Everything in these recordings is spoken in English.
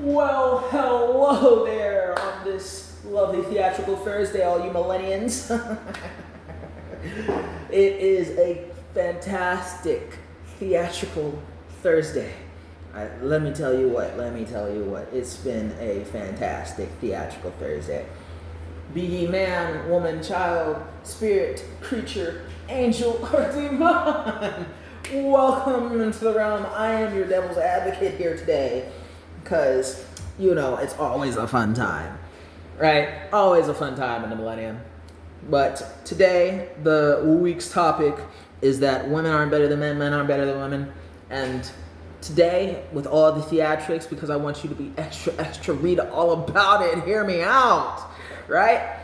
Well, hello there on this lovely Theatrical Thursday, all you millennials. It is a fantastic Theatrical Thursday. Let me tell you what, it's been a fantastic Theatrical Thursday. Be ye man, woman, child, spirit, creature, angel, or demon. Welcome into the realm. I am your devil's advocate here today. Because, it's always a fun time, right? Always a fun time in the millennium. But today, the week's topic is that women aren't better than men, men aren't better than women. And today, with all the theatrics, because I want you to be extra, read all about it and hear me out, right?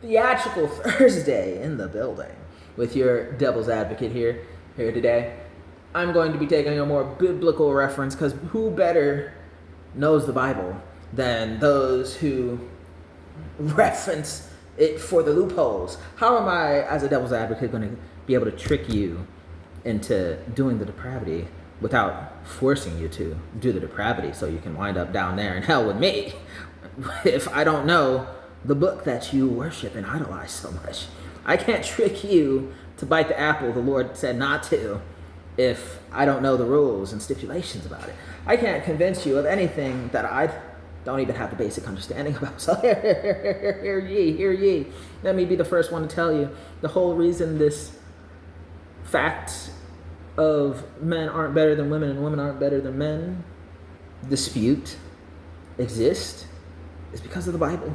Theatrical Thursday in the building with your devil's advocate here today. I'm going to be taking a more biblical reference because who better knows the Bible than those who reference it for the loopholes. How am I, as a devil's advocate, going to be able to trick you into doing the depravity without forcing you to do the depravity so you can wind up down there in hell with me if I don't know the book that you worship and idolize so much? I can't trick you to bite the apple the Lord said not to if I don't know the rules and stipulations about it. I can't convince you of anything that I don't even have the basic understanding about. So hear ye. Let me be the first one to tell you the whole reason this fact of men aren't better than women and women aren't better than men dispute exists is because of the Bible.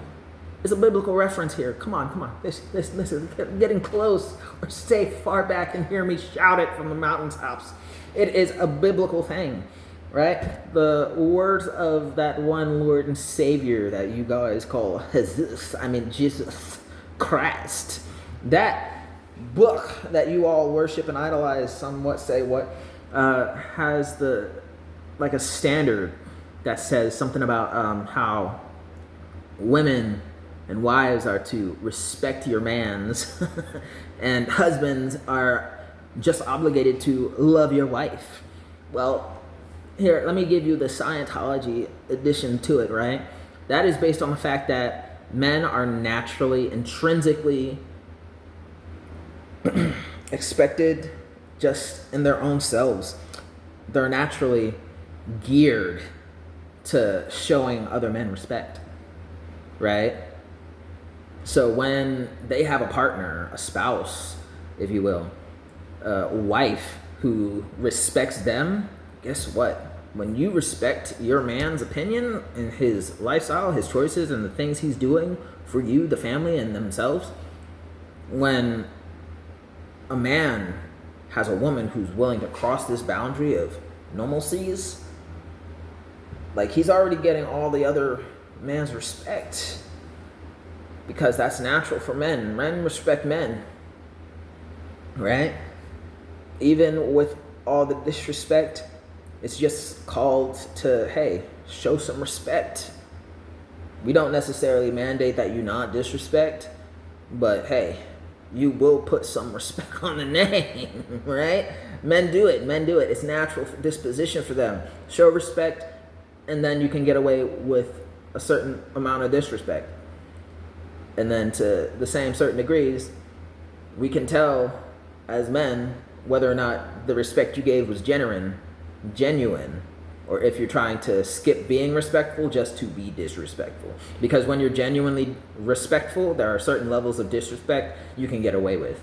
It's a biblical reference here. Come on. Listen. Getting close or stay far back and hear me shout it from the mountaintops. It is a biblical thing, right? The words of that one Lord and Savior that you guys call Jesus Christ. That book that you all worship and idolize, somewhat say has a standard that says something about how women and wives are to respect your mans and husbands are just obligated to love your wife. Well, here, let me give you the Scientology addition to it, right? That is based on the fact that men are naturally, intrinsically expected just in their own selves. They're naturally geared to showing other men respect, right? So when they have a partner, a spouse, if you will, a wife who respects them, guess what? When you respect your man's opinion and his lifestyle, his choices, and the things he's doing for you, the family, and themselves, when a man has a woman who's willing to cross this boundary of normalcies, like he's already getting all the other man's respect. Because that's natural for men. Men respect men, right? Even with all the disrespect, it's just called to, hey, show some respect. We don't necessarily mandate that you not disrespect, but hey, you will put some respect on the name, right? Men do it. It's natural disposition for them. Show respect, and then you can get away with a certain amount of disrespect. And then to the same certain degrees, we can tell as men whether or not the respect you gave was genuine, or if you're trying to skip being respectful just to be disrespectful. Because when you're genuinely respectful, there are certain levels of disrespect you can get away with.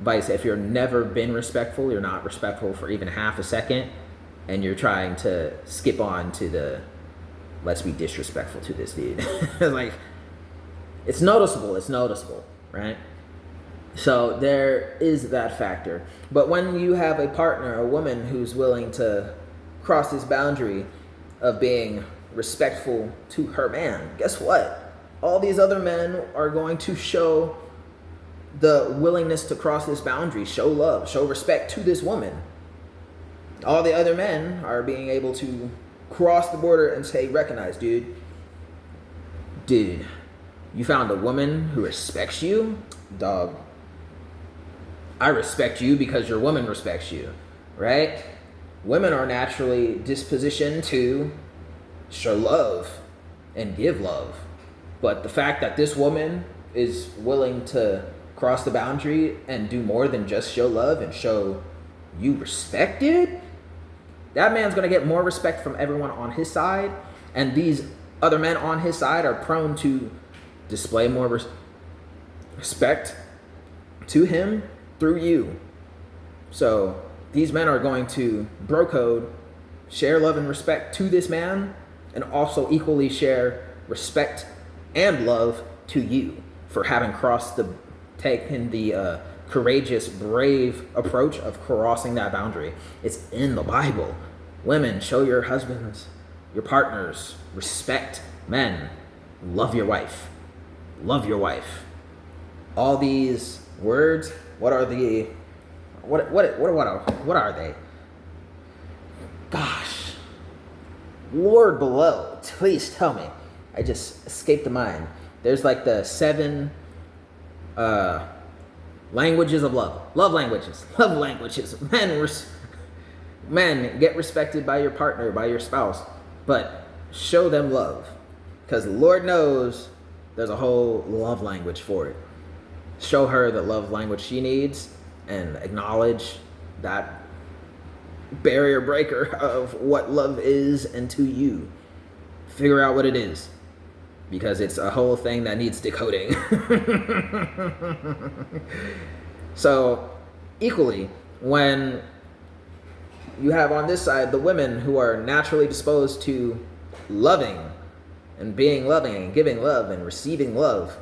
Vice, if you're never been respectful, you're not respectful for even half a second, and you're trying to skip on to the let's be disrespectful to this dude. Like, it's noticeable, right? So there is that factor. But when you have a partner, a woman who's willing to cross this boundary of being respectful to her man, guess what? All these other men are going to show the willingness to cross this boundary, show love, show respect to this woman. All the other men are being able to cross the border and say, recognize, dude, you found a woman who respects you? Dog, I respect you because your woman respects you, right? Women are naturally dispositioned to show love and give love. But the fact that this woman is willing to cross the boundary and do more than just show love and show you respect, dude, that man's gonna get more respect from everyone on his side, and these other men on his side are prone to display more respect to him through you. So these men are going to bro code, share love and respect to this man, and also equally share respect and love to you for having taken the courageous, brave approach of crossing that boundary. It's in the Bible. Women, show your husbands, your partners, respect. Men, love your wife. Love your wife. All these words, what are they? Gosh. Lord below, please tell me. I just escaped the mind. There's like the 7 languages of love. Love languages. Men, get respected by your partner, by your spouse, but show them love. Because Lord knows there's a whole love language for it. Show her the love language she needs and acknowledge that barrier breaker of what love is and to you. Figure out what it is, because it's a whole thing that needs decoding. So equally, when you have on this side the women who are naturally disposed to loving and being loving and giving love and receiving love,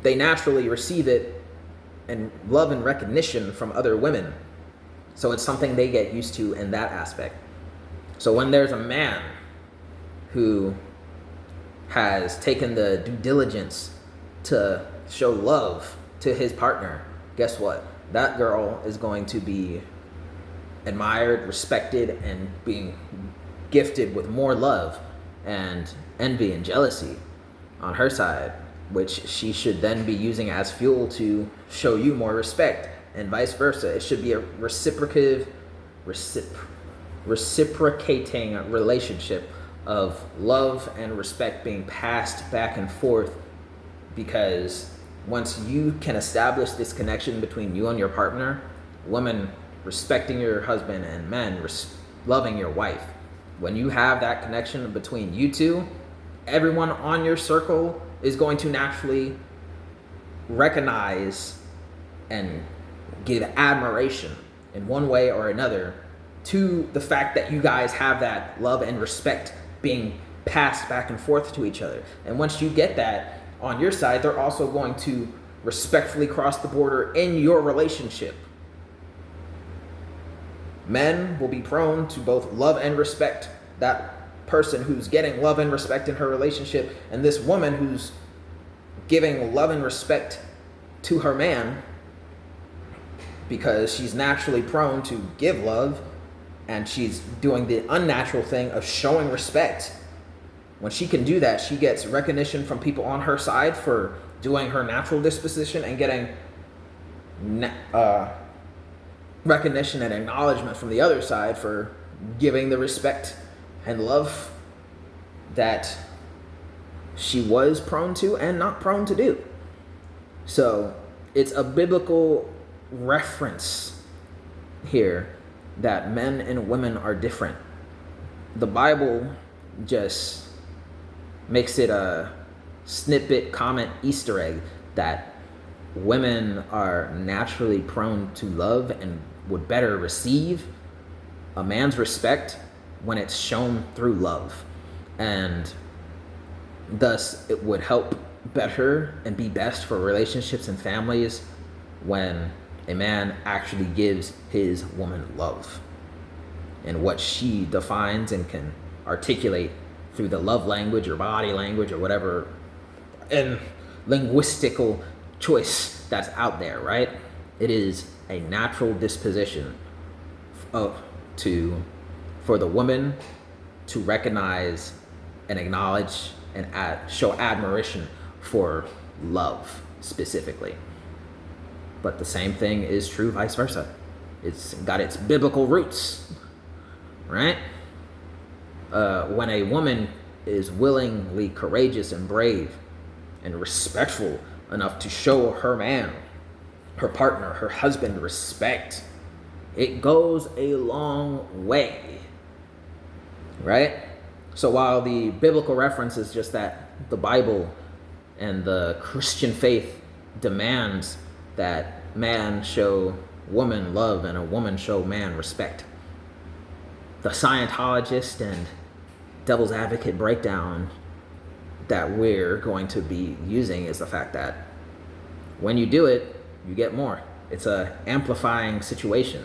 they naturally receive it and love and recognition from other women. So it's something they get used to in that aspect. So when there's a man who has taken the due diligence to show love to his partner, guess what? That girl is going to be admired, respected, and being gifted with more love and envy and jealousy on her side, which she should then be using as fuel to show you more respect, and vice versa. It should be a reciprocating relationship of love and respect being passed back and forth, because once you can establish this connection between you and your partner, women respecting your husband and men loving your wife, when you have that connection between you two, everyone on your circle is going to naturally recognize and give admiration in one way or another to the fact that you guys have that love and respect being passed back and forth to each other. And once you get that on your side, they're also going to respectfully cross the border in your relationship. Men will be prone to both love and respect that person who's getting love and respect in her relationship, and this woman who's giving love and respect to her man, because she's naturally prone to give love and she's doing the unnatural thing of showing respect. When she can do that, she gets recognition from people on her side for doing her natural disposition and getting recognition and acknowledgement from the other side for giving the respect and love that she was prone to and not prone to do. So it's a biblical reference here that men and women are different. The Bible just makes it a snippet, comment, Easter egg that women are naturally prone to love and would better receive a man's respect when it's shown through love. And thus it would help better and be best for relationships and families when a man actually gives his woman love and what she defines and can articulate through the love language or body language or whatever and linguistical choice that's out there, right? It is a natural disposition for the woman to recognize and acknowledge and show admiration for love specifically. But the same thing is true vice versa. It's got its biblical roots, right? When a woman is willingly courageous and brave and respectful enough to show her man, her partner, her husband respect, it goes a long way, right? So while the biblical reference is just that the Bible and the Christian faith demands that man show woman love and a woman show man respect, the Scientologist and devil's advocate breakdown that we're going to be using is the fact that when you do it, you get more. It's a amplifying situation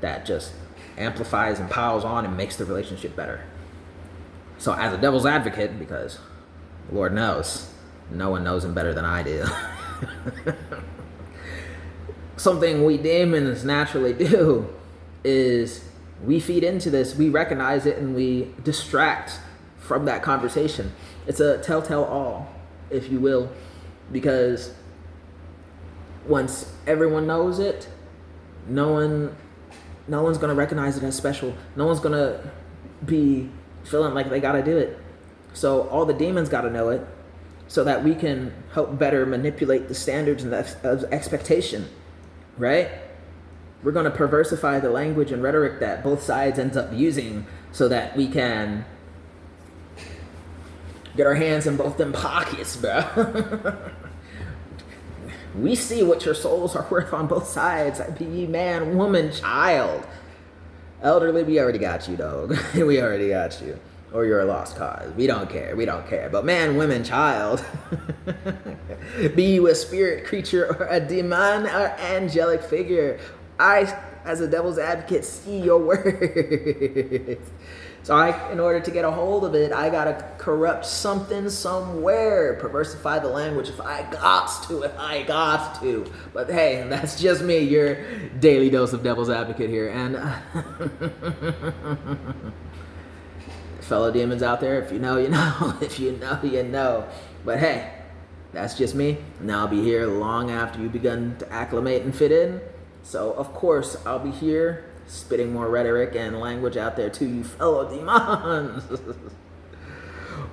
that just amplifies and piles on and makes the relationship better. So as a devil's advocate, because Lord knows, no one knows him better than I do. Something we demons naturally do is we feed into this, we recognize it, and we distract from that conversation. It's a telltale all, if you will, because once everyone knows it, no one's gonna recognize it as special. No one's gonna be feeling like they gotta do it. So all the demons gotta know it, so that we can help better manipulate the standards and of expectation, right? We're gonna perversify the language and rhetoric that both sides ends up using, so that we can get our hands in both them pockets, bro. We see what your souls are worth on both sides. Be ye man, woman, child. Elderly, we already got you, dog. We already got you. Or you're a lost cause. We don't care. But man, woman, child. Be you a spirit, creature, or a demon, or angelic figure. I, as a devil's advocate, see your worth. So in order to get a hold of it, I gotta corrupt something somewhere, perversify the language if I got to. But hey, that's just me, your daily dose of devil's advocate here. And fellow demons out there, if you know, you know. If you know, you know. But hey, that's just me. And I'll be here long after you've begun to acclimate and fit in. So of course, I'll be here spitting more rhetoric and language out there to you fellow demons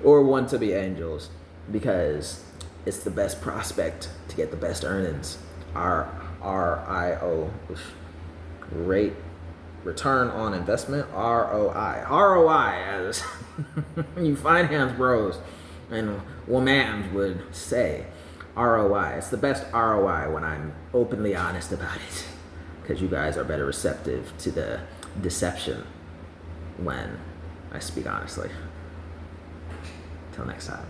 or want to be angels, because it's the best prospect to get the best earnings. RIO, rate return on investment, ROI as you finance bros and women would say. ROI, it's the best ROI when I'm openly honest about it, because you guys are better receptive to the deception when I speak honestly. Till next time.